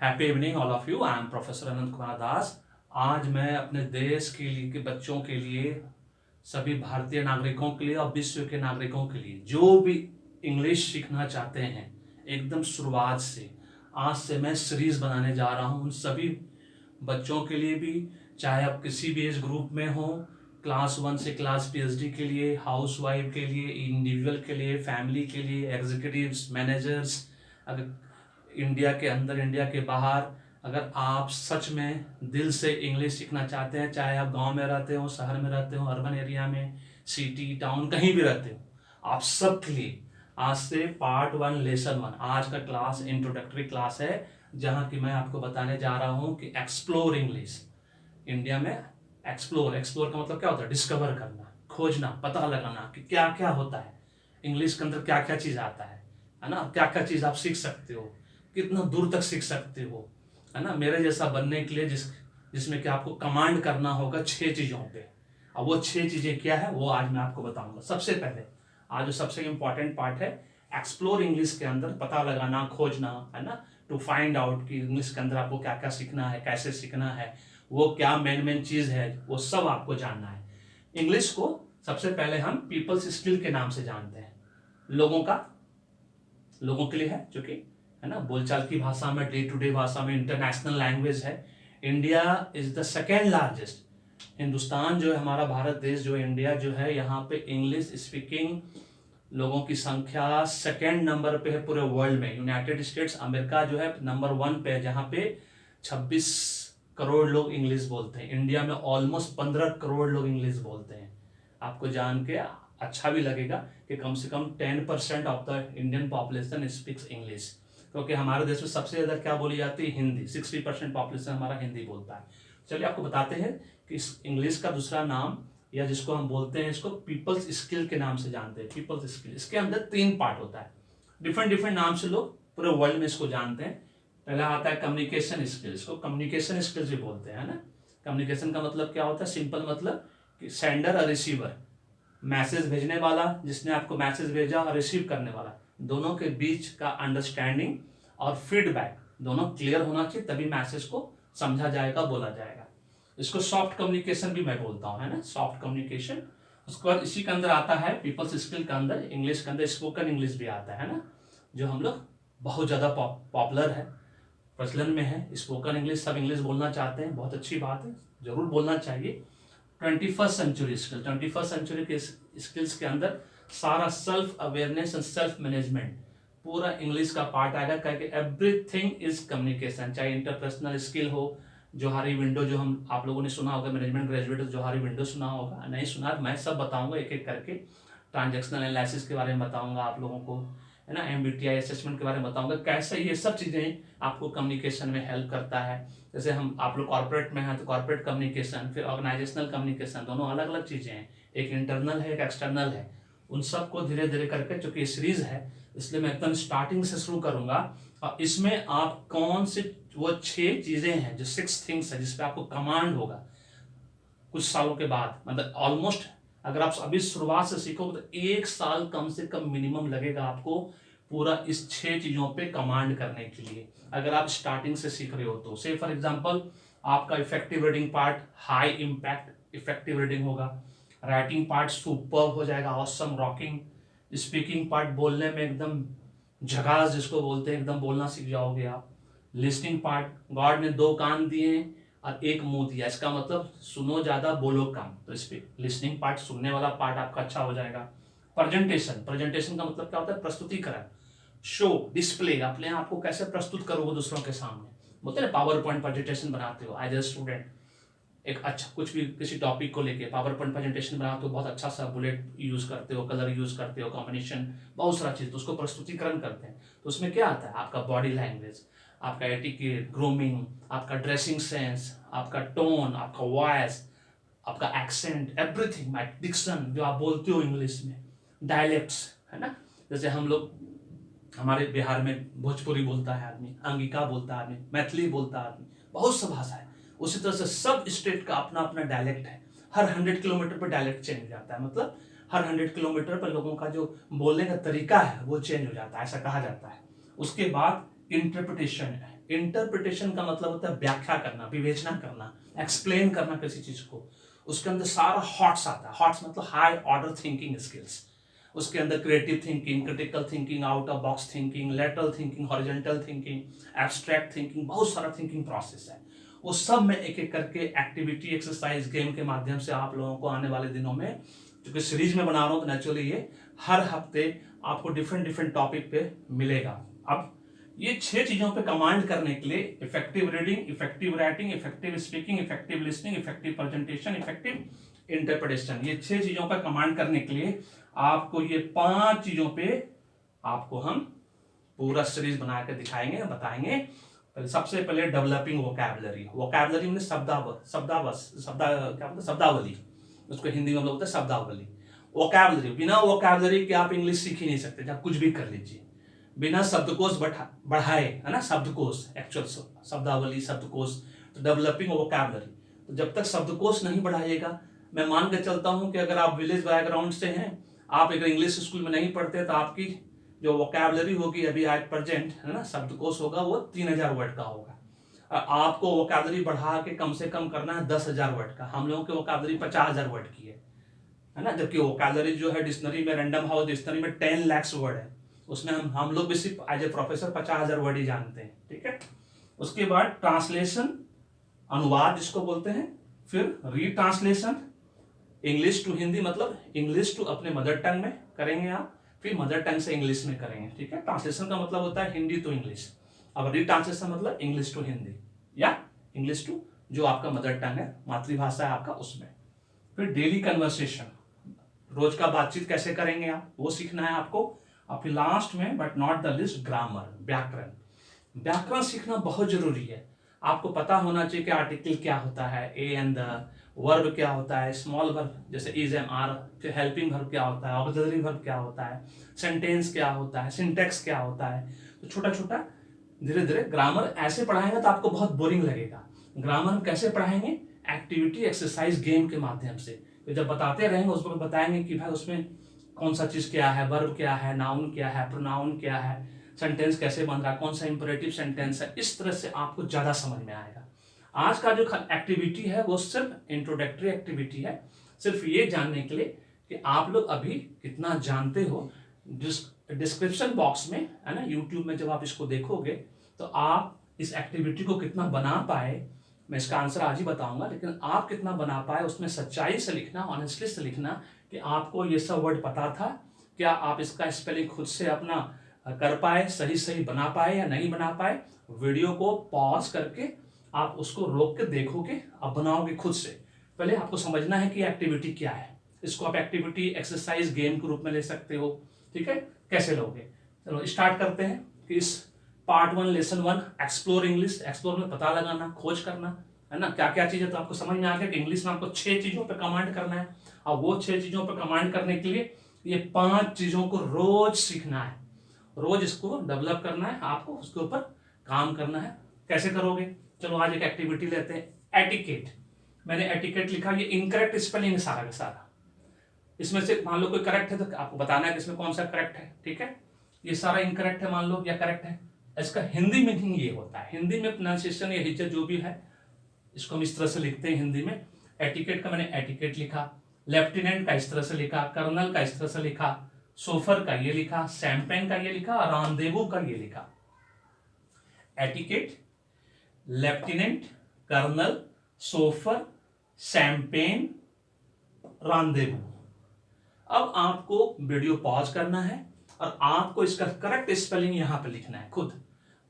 Happy evening all of you. I am professor Anant Kumar Das. आज मैं अपने देश के लिए के बच्चों के लिए, सभी भारतीय नागरिकों के लिए और विश्व के नागरिकों के लिए जो भी इंग्लिश सीखना चाहते हैं, एकदम शुरुआत से आज से मैं सीरीज बनाने जा रहा हूँ उन सभी बच्चों के लिए भी, चाहे आप किसी भी एज ग्रुप में हो, क्लास 1 से क्लास पीएचडी के लिए, हाउस वाइफ के लिए, इंडिविजुअल के लिए, फैमिली के लिए, एग्जीक्यूटिव्स, मैनेजर्स, अगर इंडिया के अंदर इंडिया के बाहर, अगर आप सच में दिल से इंग्लिश सीखना चाहते हैं, चाहे आप गांव में रहते हो, शहर में रहते हो, अर्बन एरिया में, सिटी टाउन कहीं भी रहते हो, आप सब के लिए आज से पार्ट 1 लेसन 1 आज का क्लास इंट्रोडक्टरी क्लास है, जहां कि मैं आपको बताने जा रहा हूं कि एक्सप्लोर इंग्लिश। इंडिया में एक्सप्लोर का मतलब क्या होता है? डिस्कवर करना, खोजना, पता लगाना कि क्या क्या होता है इंग्लिश के अंदर, क्या क्या चीज आता है ना, क्या क्या चीज आप सीख सकते हो, कितना दूर तक सीख सकते हो, है ना। मेरे जैसा बनने के लिए जिसमें कि आपको कमांड करना होगा 6 चीजों पे। अब वो 6 चीजें क्या है वो आज मैं आपको बताऊंगा। सबसे पहले आज जो सबसे इंपॉर्टेंट पार्ट है एक्सप्लोर इंग्लिश के अंदर, पता लगाना, खोजना, है ना, टू फाइंड आउट कि इंग्लिश के अंदर आपको क्या क्या सीखना है, कैसे सीखना है, वो क्या मेन चीज है, वो सब आपको जानना है। इंग्लिश को सबसे पहले हम पीपल्स स्किल के नाम से जानते हैं। लोगों के लिए है, जो कि है ना बोलचाल की भाषा में, डे टू डे भाषा में, इंटरनेशनल लैंग्वेज है। India is the second largest, Hindustan जो है हमारा भारत देश जो इंडिया जो है, यहाँ पे इंग्लिश स्पीकिंग लोगों की संख्या सेकेंड नंबर पे है पूरे वर्ल्ड में। यूनाइटेड स्टेट्स अमेरिका जो है नंबर 1 पे है, जहाँ पे 26 करोड़ लोग इंग्लिश बोलते हैं। इंडिया में ऑलमोस्ट 15 करोड़ लोग इंग्लिश बोलते हैं। आपको जान के अच्छा भी लगेगा कि कम से कम 10% of the Indian population speaks English, क्योंकि हमारे देश में सबसे ज्यादा क्या बोली जाती है? हिंदी। 60% पॉपुलेशन हमारा हिंदी बोलता है। चलिए आपको बताते हैं कि इस इंग्लिश का दूसरा नाम, या जिसको हम बोलते हैं, इसको पीपल्स स्किल के नाम से जानते हैं। पीपल्स स्किल, इसके अंदर 3 पार्ट होता है। डिफरेंट नाम से लोग पूरे वर्ल्ड में इसको जानते हैं। पहला आता है कम्युनिकेशन स्किल्स, इसको कम्युनिकेशन स्किल्स भी बोलते हैं ना। कम्युनिकेशन का मतलब क्या होता है? सिंपल मतलब कि सेंडर और रिसीवर, मैसेज भेजने वाला जिसने आपको मैसेज भेजा और रिसीव करने वाला, दोनों के बीच का अंडरस्टैंडिंग और फीडबैक दोनों क्लियर होना चाहिए, तभी मैसेज को समझा जाएगा, बोला जाएगा। इसको सॉफ्ट कम्युनिकेशन भी मैं बोलता हूँ, है ना, सॉफ्ट कम्युनिकेशन। उसके बाद इसी के अंदर आता है पीपल्स स्किल के अंदर, इंग्लिश के अंदर स्पोकन इंग्लिश भी आता है ना, जो हम लोग बहुत ज़्यादा पॉपुलर है, प्रचलन में है। स्पोकन इंग्लिश, सब इंग्लिश बोलना चाहते हैं, बहुत अच्छी बात है, जरूर बोलना चाहिए। 21st century skill, 21st century के स्किल्स के अंदर सारा self awareness and self management पूरा इंग्लिश का पार्ट आएगा, क्योंकि एवरीथिंग इज कम्युनिकेशन। चाहे इंटरपर्सनल स्किल हो, जोहारी विंडो जो हम आप लोगों ने सुना होगा, मैनेजमेंट ग्रेजुएट जोहारी विंडो सुना होगा, नहीं सुना मैं सब बताऊंगा एक एक करके। ट्रांजेक्शनल एनालिसिस के बारे में बताऊंगा आप लोगों को, है ना, MBTI असेसमेंट के बारे में बताऊंगा, कैसे ये सब चीज़ें आपको कम्युनिकेशन में हेल्प करता है। जैसे हम आप लोग कॉर्पोरेट में हैं तो कॉर्पोरेट कम्युनिकेशन, फिर ऑर्गेनाइजेशनल कम्युनिकेशन, दोनों अलग अलग चीज़ें हैं, एक इंटरनल है एक एक्सटर्नल है। उन सबको धीरे धीरे करके, चूंकि सीरीज है इसलिए मैं एकदम स्टार्टिंग से शुरू करूंगा। और इसमें आप कौन से वो 6 चीज़ें हैं, जो 6 थिंग्स है जिसपे आपको कमांड होगा कुछ सालों के बाद, मतलब ऑलमोस्ट अगर आप अभी शुरुआत से सीखोगे तो 1 साल कम से कम मिनिमम लगेगा आपको पूरा इस 6 चीजों पे कमांड करने के लिए, अगर आप स्टार्टिंग से सीख रहे हो तो। से फॉर एग्जांपल आपका effective reading part high impact effective reading होगा, राइटिंग पार्ट सुपर्ब हो जाएगा, ऑसम रॉकिंग, स्पीकिंग पार्ट बोलने में एकदम झकास जिसको बोलते हैं, एकदम बोलना सीख जाओगे आप। लिसनिंग पार्ट, गॉड ने 2 कान दिए और 1 मुंह दिया, इसका मतलब सुनो ज्यादा बोलो कम, तो इस पे लिसनिंग पार्ट, सुनने वाला पार्ट आपका अच्छा हो जाएगा। प्रेजेंटेशन का मतलब क्या होता है? प्रस्तुतिकरण, शो, डिस्प्ले, अपने आप को कैसे प्रस्तुत करोगे दूसरों के सामने, बोलते हैं पावर पॉइंट प्रेजेंटेशन बनाते हो एज ए स्टूडेंट, एक अच्छा कुछ भी किसी टॉपिक को लेके पावर पॉइंट प्रेजेंटेशन बनाते हो, बहुत अच्छा सा बुलेट यूज करते हो, कलर यूज करते हो, कॉम्बिनेशन, बहुत सारा चीज, तो उसको प्रस्तुतिकरण करते हैं। तो उसमें क्या आता है? आपका बॉडी लैंग्वेज, आपका एटिकेट, ग्रूमिंग, आपका ड्रेसिंग सेंस, आपका टोन, आपका वॉइस, आपका एक्सेंट, एवरीथिंग, डिक्शन जो आप बोलते हो इंग्लिश में, डायलेक्ट्स, है ना, जैसे हम लोग हमारे बिहार में भोजपुरी बोलता है आदमी, अंगिका बोलता है आदमी, मैथिली बोलता है आदमी, बहुत सा भाषा है। उसी तरह से सब स्टेट का अपना अपना डायलेक्ट है। हर 100 किलोमीटर पर डायलेक्ट चेंज हो जाता है, मतलब हर 100 किलोमीटर पर लोगों का जो बोलने का तरीका है वो चेंज हो जाता है, ऐसा कहा जाता है। उसके बाद इंटरप्रिटेशन है। इंटरप्रिटेशन का मतलब होता है व्याख्या करना, विवेचना करना, एक्सप्लेन करना किसी चीज को। उसके अंदर सारा हॉट्स आता है, हॉट्स मतलब हाई ऑर्डर थिंकिंग स्किल्स। उसके अंदर creative thinking, critical thinking, out of box thinking, lateral thinking, horizontal thinking, abstract thinking, बहुत सारा थिंकिंग प्रोसेस है। वो सब में एक एक करके एक्टिविटी, एक्सरसाइज, गेम के माध्यम से आप लोगों को आने वाले दिनों में, क्योंकि सीरीज में बना रहा हूँ तो नेचुरली ये हर हफ्ते आपको डिफरेंट डिफरेंट टॉपिक पे मिलेगा। अब ये 6 चीजों पे कमांड करने के लिए effective reading, effective writing, effective speaking, effective listening, effective presentation, effective interpretation, ये 6 चीजों पर कमांड करने के लिए आपको ये 5 चीजों पे आपको हम पूरा सीरीज बना के दिखाएंगे, बताएंगे। सबसे पहले डेवलपिंग वोकैबुलरी। वोकैबुलरी में शब्दावली, उसको हिंदी में हम लोग बोलते हैं शब्दावली। वोकैबुलरी, बिना वोकैबुलरी के आप इंग्लिश सीख ही नहीं सकते, जब कुछ भी कर लीजिए। बिना शब्दकोश बढ़ाए, है ना, शब्दकोश, एक्चुअल शब्दावली, शब्दकोश, तो डेवलपिंग वोकैबुलरी। तो जब तक शब्दकोश नहीं बढ़ाइएगा, मैं मान के चलता हूं कि अगर आप विलेज बैकग्राउंड से हैं, आप अगर इंग्लिश स्कूल में नहीं पढ़ते, तो आपकी जो वोकैबुलरी होगी अभी एट प्रेजेंट, है ना, शब्दकोश होगा वो 3000 वर्ड का होगा। आपको वोकैबुलरी बढ़ा के कम से कम करना है 10,000 वर्ड का। हम लोगों की वोकैबुलरी 50,000 वर्ड की है ना, जबकि वोकैबुलरी जो है डिक्शनरी में, रैंडम हाउस डिक्शनरी में 10 लाख वर्ड है, उसमें हम लोग भी सिर्फ एज ए प्रोफेसर 50,000 वर्ड ही जानते हैं, ठीक है। उसके बाद ट्रांसलेशन, अनुवाद जिसको बोलते हैं, फिर रीट्रांसलेशन, इंग्लिश टू हिंदी, मतलब इंग्लिश टू अपने मदर टंग में करेंगे आप, फिर मदर टंग से इंग्लिश में करेंगे, ठीक है। ट्रांसलेशन का मतलब होता है हिंदी टू इंग्लिश। अब रीट्रांसलेशन मतलब इंग्लिश टू हिंदी या इंग्लिश टू जो आपका मदर टंग है, मातृभाषा है आपका, उसमें। फिर डेली कन्वर्सेशन, रोज का बातचीत कैसे करेंगे आप, वो सीखना है आपको। और फिर लास्ट में but not the list, grammar, व्याकरण। व्याकरण सीखना बहुत जरूरी है। आपको पता होना चाहिए कि आर्टिकल क्या होता है, ए एंड द, वर्ब क्या होता है, स्मॉल वर्ब जैसे इज एम आर, फिर हेल्पिंग वर्ब क्या होता है, ऑक्सिलरी वर्ब क्या होता है, सेंटेंस क्या होता है, सिंटेक्स क्या होता है। तो छोटा छोटा धीरे धीरे ग्रामर ऐसे पढ़ाएंगे तो आपको बहुत बोरिंग लगेगा। ग्रामर हम कैसे पढ़ाएंगे, एक्टिविटी, एक्सरसाइज, गेम के माध्यम से। तो जब बताते रहेंगे उस पर बताएंगे कि भाई उसमें कौन सा चीज क्या है, वर्ब क्या है, नाउन क्या है, प्रोनाउन क्या है, सेंटेंस कैसे बन रहा है, कौन सा इंपरेटिव सेंटेंस है। इस तरह से आपको ज्यादा समझ में आएगा। आज का जो एक्टिविटी है वो सिर्फ इंट्रोडक्टरी एक्टिविटी है, सिर्फ ये जानने के लिए कि आप लोग अभी कितना जानते हो। डिस्क्रिप्शन बॉक्स में, है ना, यूट्यूब में जब आप इसको देखोगे तो आप इस एक्टिविटी को कितना बना पाए, मैं इसका आंसर आज ही बताऊंगा, लेकिन आप कितना बना पाए उसमें सच्चाई से लिखना, ऑनेस्टली से लिखना कि आपको ये सब वर्ड पता था, क्या आप इसका स्पेलिंग खुद से अपना कर पाए, सही सही बना पाए या नहीं बना पाए। वीडियो को पॉज करके आप उसको रोक के देखोगे, आप बनाओगे खुद से। पहले आपको समझना है कि एक्टिविटी क्या है। इसको आप एक्टिविटी, एक्सरसाइज, गेम के रूप में ले सकते हो, ठीक है। कैसे लोगे, चलो स्टार्ट करते हैं कि इस part 1 lesson 1 explore English. Explore में पता लगाना, खोज करना, है ना, क्या क्या चीजें। तो आपको समझ में आ गया कि इंग्लिश में आपको 6 चीजों पर कमांड करना है, और वो 6 चीजों पर कमांड करने के लिए ये 5 चीजों को रोज सीखना है, रोज इसको डेवलप करना है, आपको उसके ऊपर काम करना है। कैसे करोगे, चलो आज एक एक्टिविटी लेते हैं, एटिकेट। मैंने एटिकेट लिखा, ये इनकरेक्ट स्पेलिंग है सारा का सारा। इसमें से मान लो कोई करेक्ट है तो आपको बताना है कि इसमें कौन सा करेक्ट है, ठीक है। ये सारा इनकरेक्ट है मान लो, या करेक्ट है। इसका हिंदी मीनिंग ये होता है, हिंदी में प्रोनाउंसिएशन या हिज्जा जो भी है, इसको हम इस तरह से लिखते हैं हिंदी में। एटिकेट का मैंने एटिकेट लिखा, लेफ्टिनेंट का इस तरह से लिखा, कर्नल का इस तरह से लिखा, सोफर का ये लिखा, शैंपेन का ये लिखा, और रामदेवू का ये लिखा। Etiquette, lieutenant, colonel, chauffeur, champagne, रामदेवू। अब आपको वीडियो पॉज करना है और आपको इसका करेक्ट स्पेलिंग यहां पे लिखना है खुद।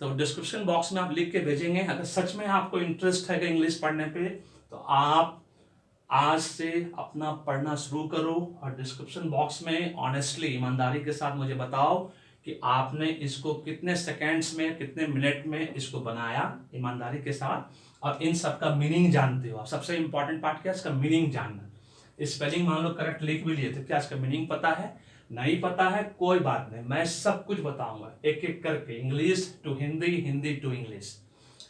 तो डिस्क्रिप्शन बॉक्स में आप लिख के भेजेंगे। अगर सच में आपको इंटरेस्ट है इंग्लिश पढ़ने पे, तो आप आज से अपना पढ़ना शुरू करो, और डिस्क्रिप्शन बॉक्स में ऑनेस्टली, ईमानदारी के साथ मुझे बताओ कि आपने इसको कितने सेकेंड्स में, कितने मिनट में इसको बनाया, ईमानदारी के साथ। और इन सब का मीनिंग जानते हो आप। सबसे इंपॉर्टेंट पार्ट क्या है, इसका मीनिंग जानना। स्पेलिंग मान लो करेक्ट लिख भी लिए, तो क्या इसका मीनिंग पता है, नहीं पता है, कोई बात नहीं, मैं सब कुछ बताऊंगा एक एक करके, English to Hindi, Hindi to English.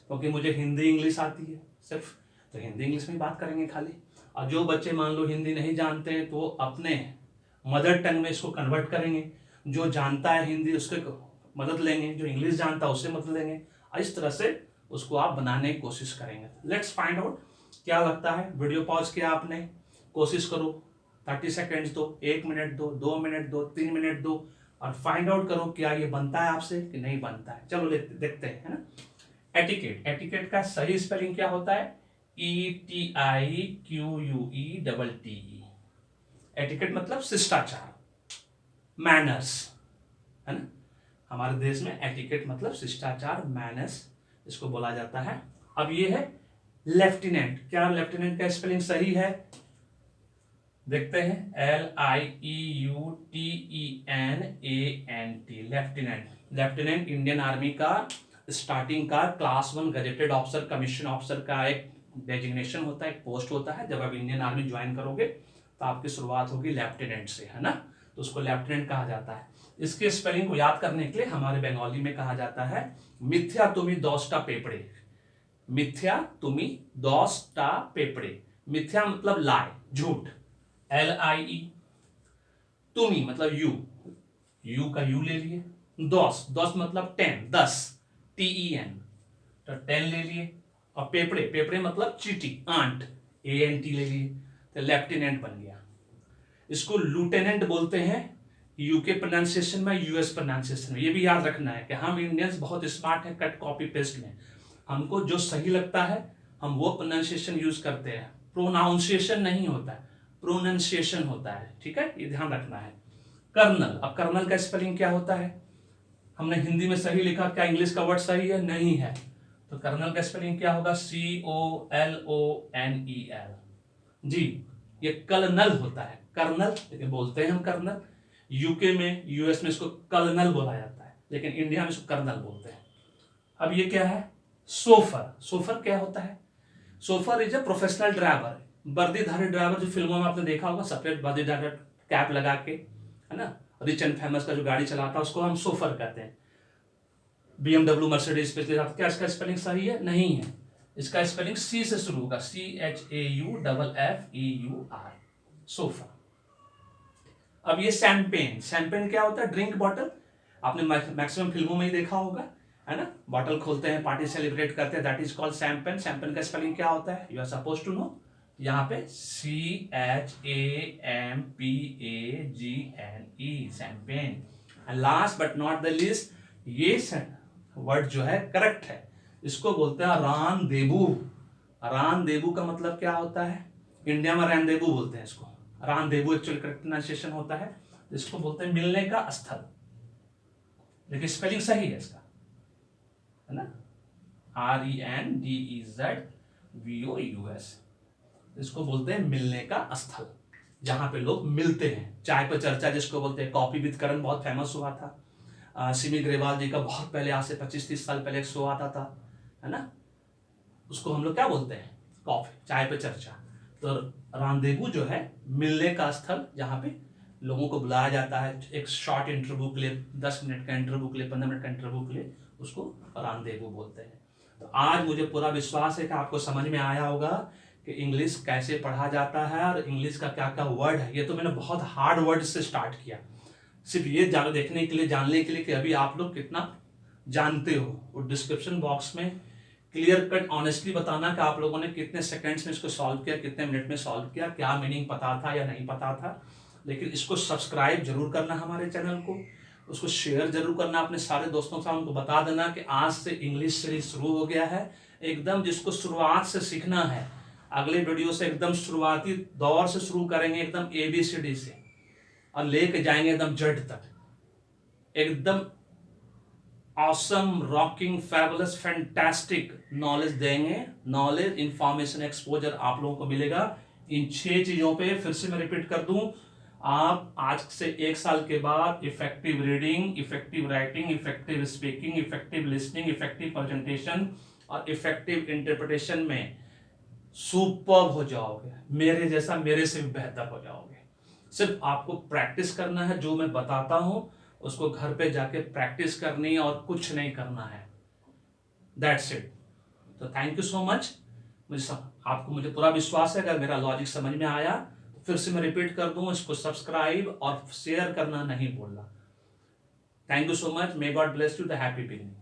क्योंकि मुझे हिंदी इंग्लिश आती है सिर्फ, तो हिंदी इंग्लिश में बात करेंगे खाली। और जो बच्चे मान लो हिंदी नहीं जानते हैं, तो अपने मदर टंग में इसको कन्वर्ट करेंगे। जो जानता है हिंदी उसके मदद लेंगे, जो इंग्लिश जानता है उससे मदद लेंगे। इस तरह से उसको आप बनाने की कोशिश करेंगे। लेट्स फाइंड आउट क्या लगता है। वीडियो पॉज किया आपने, कोशिश करो 30 सेकेंड्स दो, 1 मिनट दो, 2 मिनट दो, 3 मिनट दो, और फाइंड आउट करो क्या ये बनता है आपसे कि नहीं बनता है। चलो देखते हैं, है ना। एटिकेट, एटिकेट का सही स्पेलिंग क्या होता है? ETIQUETTE। एटिकेट मतलब शिष्टाचार, मैनर्स, है ना। हमारे देश में एटिकेट मतलब शिष्टाचार, मैनर्स, इसको बोला जाता है। अब ये है लेफ्टिनेंट। क्या लेफ्टिनेंट का स्पेलिंग सही है? देखते हैं, LIEUTENANT, lieutenant. Lieutenant Indian army का स्टार्टिंग का class 1 gazetted officer, commission officer का एक डेजिग्नेशन होता है, एक पोस्ट होता है। जब आप इंडियन आर्मी ज्वाइन करोगे तो आपकी शुरुआत होगी लेफ्टिनेंट से, है ना। तो उसको लेफ्टिनेंट कहा जाता है। इसके स्पेलिंग को याद करने के लिए हमारे बंगाली में कहा जाता है मिथ्या तुमी दौस्टा पेपड़े। मिथ्या तुमी दौस्टा पेपड़े। मिथ्या मतलब लाए, झूठ, LIE। तुमी मतलब यू का यू ले लिए। दौस, दौस मतलब 10, 10, TEN, तो 10 ले लिए। और पेपड़े, पेपड़े मतलब चीटी, आंट, ANT ले लिए, तो लेफ्टिनेंट बन गया। इसको लूटेनेंट बोलते हैं यूके प्रोनाउंसिएशन में, यूएस प्रोनाउंसिएशन में। ये भी याद रखना है कि हम इंडियंस बहुत स्मार्ट हैं कट कॉपी पेस्ट में। हमको जो सही लगता है हम वो प्रोनाउंसिएशन यूज करते हैं। प्रोनाउंसिएशन नहीं होता है, प्रोनाउंसिएशन होता है, ठीक है, ये ध्यान रखना है। कर्नल, अब कर्नल का स्पेलिंग क्या होता है? हमने हिंदी में सही लिखा, क्या इंग्लिश का वर्ड सही है? नहीं है। तो कर्नल का स्पेलिंग क्या होगा? COLONEL। जी, ये कर्नल होता है, कर्नल, लेकिन बोलते हैं हम कर्नल। यूके में, यूएस में इसको कर्नल बोला जाता है, लेकिन इंडिया में इसको कर्नल बोलते हैं। अब ये क्या है? सोफर। सोफर क्या होता है? So far is a professional driver, वर्दीधारी ड्राइवर, जो फिल्मों में आपने देखा होगा, सफेद वर्दीधारी कैप लगा के, है ना, रिच एंड फेमस का जो गाड़ी चलाता है उसको हम सोफर कहते हैं। BMW, मर्सिडीज पे क्या इसका स्पेलिंग सही है? नहीं है। इसका स्पेलिंग सी से शुरू होगा, CHAUFFEUR, सोफा। अब ये शैंपेन, शैंपेन क्या होता है? Drink bottle. आपने मैक्सिमम फिल्मों में ही देखा होगा, है ना, बॉटल खोलते हैं, पार्टी सेलिब्रेट करते हैं, that is called champagne. Champagne का स्पेलिंग क्या होता है? You are suppose to know. यहाँ पे CHAMPAGNE, champagne. Last but not the least, ये वर्ड जो है करेक्ट है, इसको बोलते हैं रानदेबू। रानदेबू का मतलब क्या होता है? इंडिया में रानदेबू बोलते हैं इसको। रानदेबू एक्चुअली करेक्ट प्रोनाउंसिएशन होता है। इसको बोलते हैं मिलने का स्थल, लेकिन स्पेलिंग सही है इसका, है ना, RENDEZVOUS। इसको बोलते हैं मिलने का स्थल, जहां पे लोग मिलते हैं। चाय पर चर्चा जिसको बोलते हैं, कॉफी विद करण बहुत फेमस हुआ था। सिमी ग्रेवाल जी का बहुत पहले, आज से 25-30 साल पहले एक शो आता था, है ना, उसको हम लोग क्या बोलते हैं? कॉफी, चाय पे चर्चा। तो रानदेबू जो है मिलने का स्थल, जहाँ पे लोगों को बुलाया जाता है एक शॉर्ट इंटरव्यू के लिए, 10 मिनट का इंटरव्यू के लिए, 15 मिनट का इंटरव्यू के लिए, उसको रानदेबू बोलते हैं। तो आज मुझे पूरा विश्वास है कि आपको समझ में आया होगा कि इंग्लिश कैसे पढ़ा जाता है और इंग्लिश का क्या क्या वर्ड है। ये तो मैंने बहुत हार्ड वर्ड से स्टार्ट किया, सिर्फ ये देखने के लिए, जानने के लिए कि अभी आप लोग कितना जानते हो। और डिस्क्रिप्शन बॉक्स में क्लियर कट ऑनेस्टली बताना कि आप लोगों ने कितने सेकंड्स में इसको सॉल्व किया, कितने मिनट में सॉल्व किया, क्या मीनिंग पता था या नहीं पता था। लेकिन इसको सब्सक्राइब जरूर करना हमारे चैनल को, उसको शेयर जरूर करना अपने सारे दोस्तों के साथ, उनको बता देना कि आज से इंग्लिश सीरीज शुरू हो गया है एकदम। जिसको शुरुआत से सीखना है, अगले वीडियो से एकदम शुरुआती दौर से शुरू करेंगे, एकदम ABCD से, और लेके जाएंगे एकदम जेड तक, एकदम awesome, rocking, fabulous, fantastic knowledge देंगे। नॉलेज, इंफॉर्मेशन, एक्सपोजर आप लोगों को मिलेगा इन 6 चीजों पे। फिर से मैं रिपीट कर दूं, आप आज से 1 साल के बाद effective reading, effective writing, effective speaking, effective listening, effective presentation और इफेक्टिव इंटरप्रिटेशन में सुपर्ब हो जाओगे, मेरे जैसा, मेरे से भी बेहतर हो जाओगे। सिर्फ आपको प्रैक्टिस करना है, जो मैं बताता हूं उसको घर पे जाके प्रैक्टिस करनी है और कुछ नहीं करना है, दैट्स इट। तो थैंक यू सो मच। मुझे पूरा विश्वास है, अगर मेरा लॉजिक समझ में आया तो फिर से मैं रिपीट कर दूं, इसको सब्सक्राइब और शेयर करना नहीं भूलना। Thank you so much, may God bless you, the happy beginning.